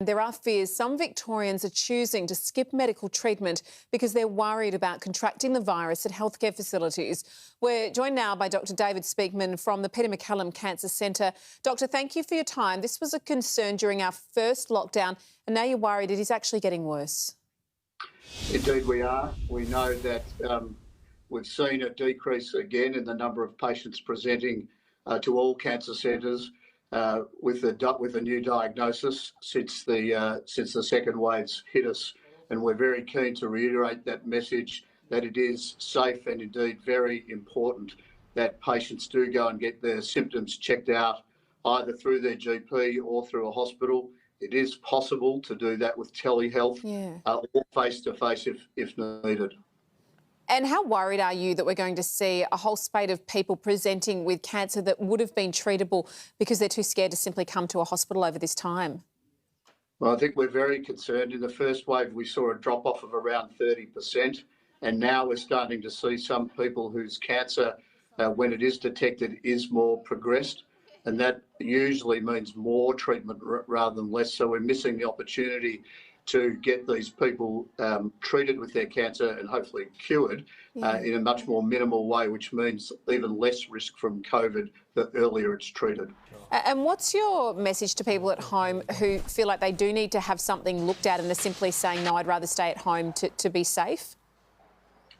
There are fears some Victorians are choosing to skip medical treatment because they're worried about contracting the virus at healthcare facilities. We're joined now by Dr David Sopeakman from the MacCallum Cancer Centre. Doctor, thank you for your time. This was a concern during our first lockdown and now you're worried it is actually getting worse. Indeed we are. We know that we've seen a decrease again in the number of patients presenting to all cancer centres with a new diagnosis since the second wave's hit us, and we're very keen to reiterate that message that it is safe and indeed very important that patients do go and get their symptoms checked out either through their GP or through a hospital. It is possible to do that with telehealth or face-to-face if needed. And how worried are you that we're going to see a whole spate of people presenting with cancer that would have been treatable because they're too scared to simply come to a hospital over this time? Well, I think we're very concerned. In the first wave, we saw a drop-off of around 30%, and now we're starting to see some people whose cancer, when it is detected, is more progressed, and that usually means more treatment rather than less. So we're missing the opportunity to get these people treated with their cancer and hopefully cured in a much more minimal way, which means even less risk from COVID the earlier it's treated. And what's your message to people at home who feel like they do need to have something looked at and are simply saying, no, I'd rather stay at home to be safe?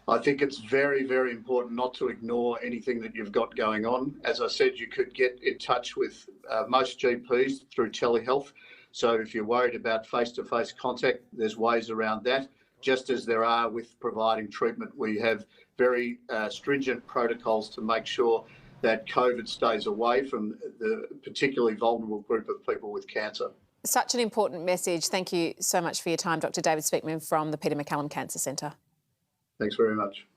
I think it's very, very important not to ignore anything that you've got going on. As I said, you could get in touch with most GPs through telehealth. So if you're worried about face-to-face contact, there's ways around that. Just as there are with providing treatment, we have very stringent protocols to make sure that COVID stays away from the particularly vulnerable group of people with cancer. Such an important message. Thank you so much for your time, Dr David Sopeakman from the MacCallum Cancer Centre. Thanks very much.